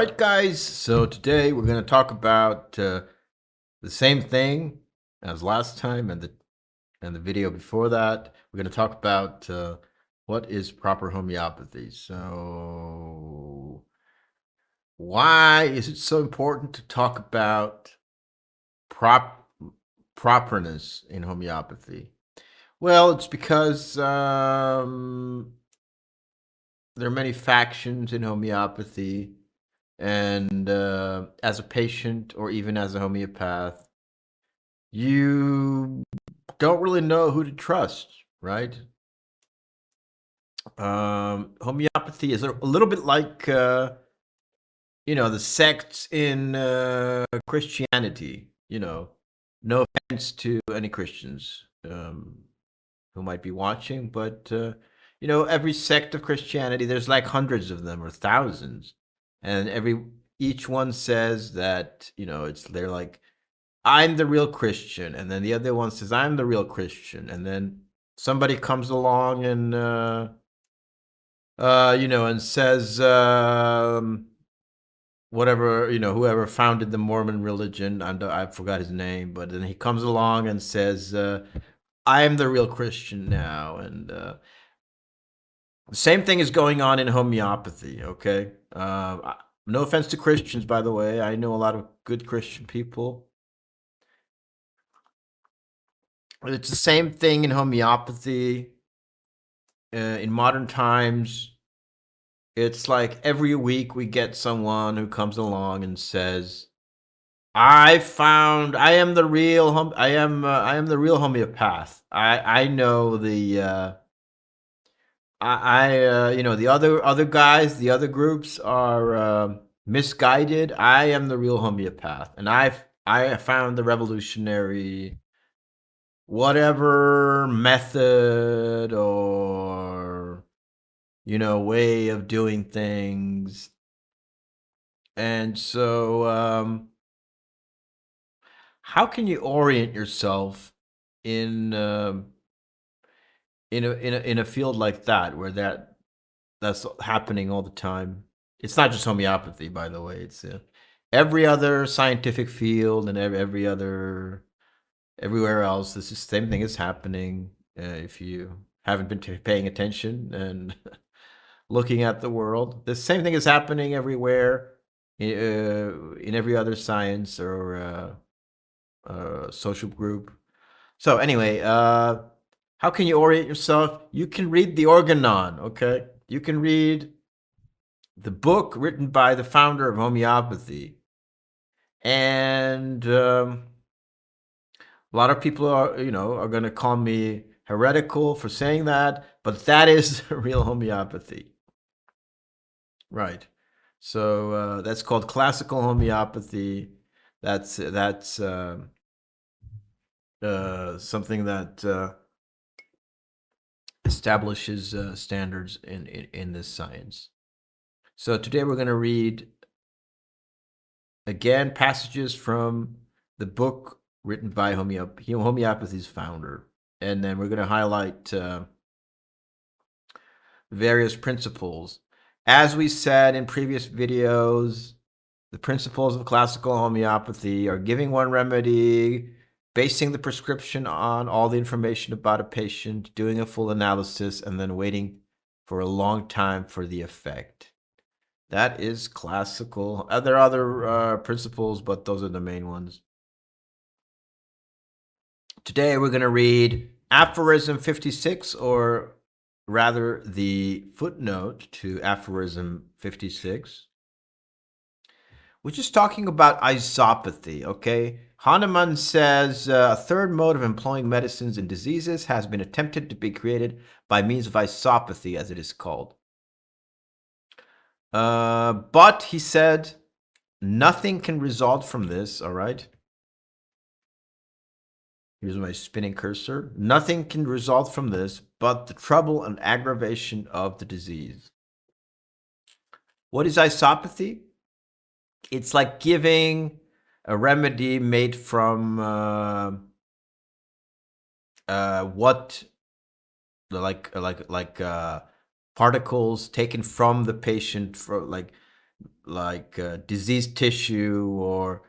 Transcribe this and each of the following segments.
right, guys. So today we're going to talk about the same thing as last time and the video before that. We're going to talk about what is proper homeopathy. So why is it so important to talk about properness in homeopathy? Well, it's because there are many factions in homeopathy. And as a patient or even as a homeopath, you don't really know who to trust, right? Homeopathy is a little bit like, the sects in Christianity. No offense to any Christians who might be watching, but every sect of Christianity, there's like hundreds of them or thousands, and each one says that they're like, I'm the real Christian, and then the other one says I'm the real Christian, and then somebody comes along and and says whatever, whoever founded the Mormon religion, I forgot his name, but then he comes along and says I am the real Christian now, and the same thing is going on in homeopathy. Okay, no offense to Christians, by the way. I know a lot of good Christian people. It's the same thing in homeopathy. In modern times, it's like every week we get someone who comes along and says, I am the real I am the real homeopath. I know the the other guys, the other groups are misguided. I am the real homeopath, and I found the revolutionary whatever method or way of doing things. And so how can you orient yourself in in a field like that where that's happening all the time? It's not just homeopathy, by the way. It's every other scientific field and everywhere else. This is the same thing is happening. If you haven't been paying attention and looking at the world, the same thing is happening everywhere in every other science or social group. So anyway, how can you orient yourself? You can read the Organon, okay? You can read the book written by the founder of homeopathy. And a lot of people are going to call me heretical for saying that, but that is real homeopathy. Right. So that's called classical homeopathy. That's something that establishes standards in this science. So today we're going to read again passages from the book written by homeopathy's founder, and then we're going to highlight various principles. As we said in previous videos, the principles of classical homeopathy are giving one remedy, basing the prescription on all the information about a patient, doing a full analysis, and then waiting for a long time for the effect. That is classical. There are other principles, but those are the main ones. Today we're going to read aphorism 56, or rather the footnote to aphorism 56, which is talking about isopathy, okay? Hahnemann says a third mode of employing medicines in diseases has been attempted to be created by means of isopathy, as it is called. But he said nothing can result from this, all right? Here's my spinning cursor. Nothing can result from this but the trouble and aggravation of the disease. What is isopathy? It's like giving a remedy made from particles taken from the patient, for like like diseased tissue or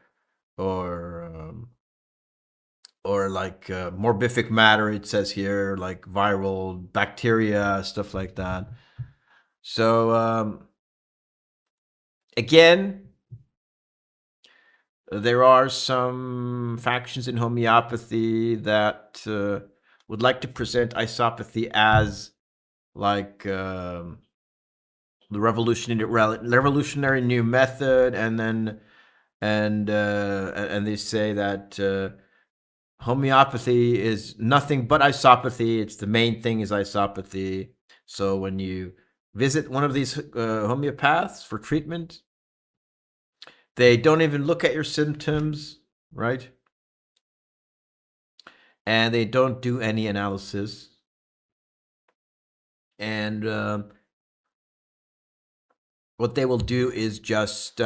like morbific matter. It says here like viral bacteria, stuff like that. So again, there are some factions in homeopathy that would like to present isopathy as like the revolutionary new method, and then and they say that homeopathy is nothing but isopathy. It's the main thing is isopathy. So when you visit one of these homeopaths for treatment, they don't even look at your symptoms, right? And they don't do any analysis. And what they will do is just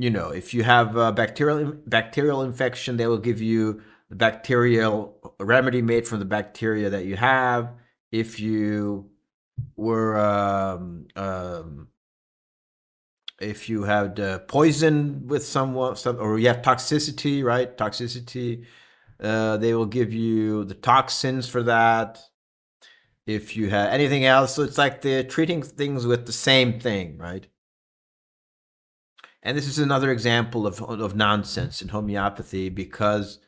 if you have a bacterial infection, they will give you the bacterial remedy made from the bacteria that you have. If you were if you had poison with someone, or you have toxicity, right? Toxicity, they will give you the toxins for that. If you have anything else, so it's like they're treating things with the same thing, right? And this is another example of nonsense in homeopathy, because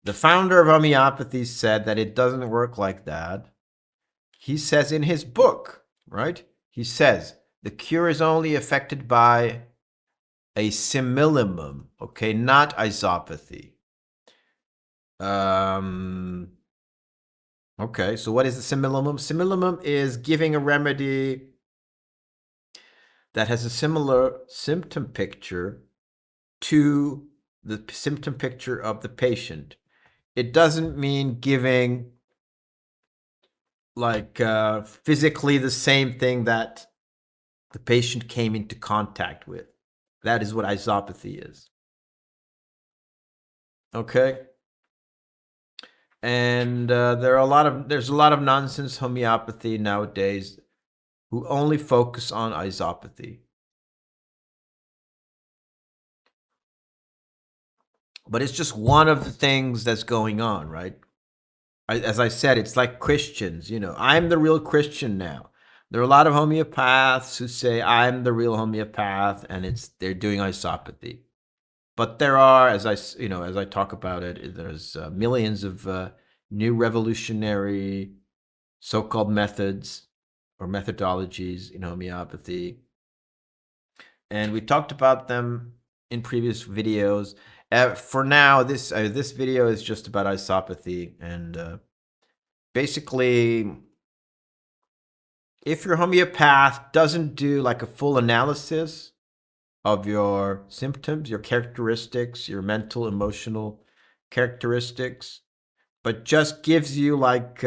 the founder of homeopathy said that it doesn't work like that. He says in his book, right? He says the cure is only affected by a similimum, okay, not isopathy. Okay, so what is the similimum? Similimum is giving a remedy that has a similar symptom picture to the symptom picture of the patient. It doesn't mean giving like physically the same thing that the patient came into contact with. That is what isopathy is. Okay. And there's a lot of nonsense homeopathy nowadays who only focus on isopathy. But it's just one of the things that's going on, right? As I said, it's like Christians, I'm the real Christian now. There are a lot of homeopaths who say I'm the real homeopath, and they're doing isopathy. But there are, as I talk about it, there's millions of new revolutionary so-called methods or methodologies in homeopathy, and we talked about them in previous videos. For now, this video is just about isopathy, and basically, if your homeopath doesn't do like a full analysis of your symptoms, your characteristics, your mental, emotional characteristics, but just gives you like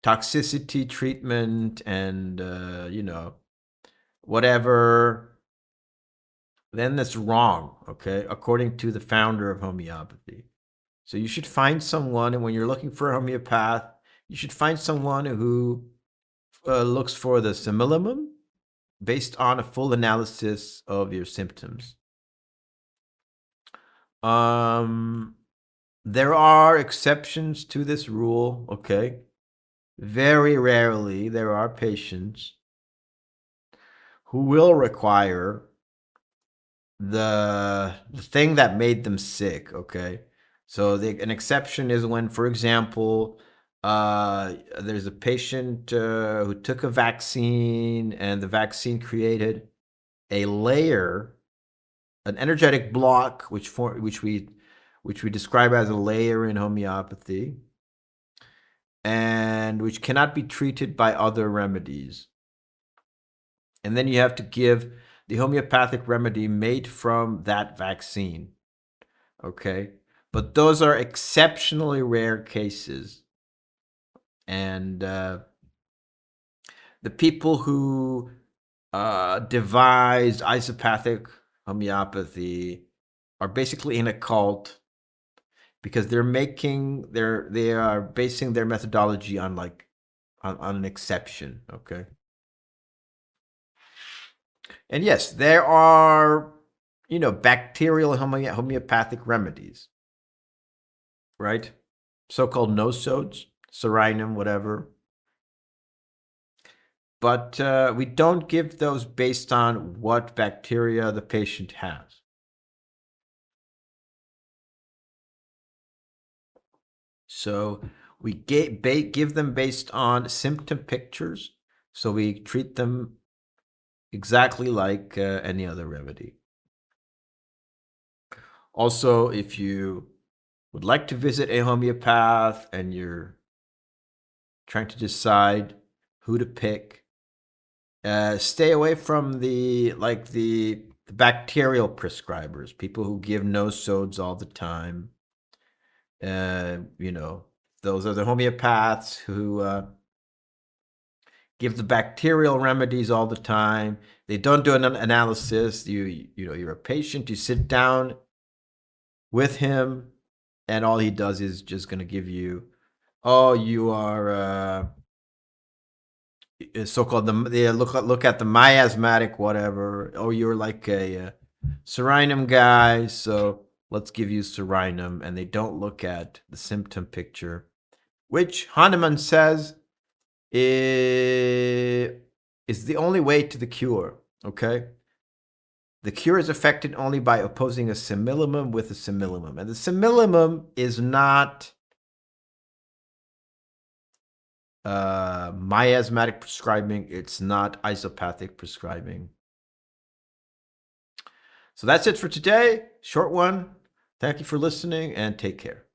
toxicity treatment and whatever, then that's wrong, okay, according to the founder of homeopathy. So you should find someone, and when you're looking for a homeopath, you should find someone who looks for the similimum based on a full analysis of your symptoms. There are exceptions to this rule, okay? Very rarely there are patients who will require the thing that made them sick, okay? So an exception is when, for example, there's a patient who took a vaccine, and the vaccine created a layer, an energetic block, which we describe as a layer in homeopathy, and which cannot be treated by other remedies. And then you have to give the homeopathic remedy made from that vaccine. Okay? But those are exceptionally rare cases. And the people who devised isopathic homeopathy are basically in a cult, because they are basing their methodology on on an exception. Okay. And yes, there are, bacterial homeopathic remedies, right? So-called no-sodes, Serenum, whatever. But we don't give those based on what bacteria the patient has. So we give them based on symptom pictures. So we treat them exactly like any other remedy. Also, if you would like to visit a homeopath and you're trying to decide who to pick, stay away from the bacterial prescribers, people who give no sods all the time. You know, those are the homeopaths who give the bacterial remedies all the time. They don't do an analysis. You're a patient. You sit down with him, and all he does is just going to give you, oh, you are so-called they look at the miasmatic whatever. Oh, you're like a Serenum guy, so let's give you Serenum, and they don't look at the symptom picture, which Hahnemann says is the only way to the cure. Okay, the cure is affected only by opposing a similimum with a similimum, and the similimum is not miasmatic prescribing. It's not isopathic prescribing. So that's it for today. Short one. Thank you for listening and take care.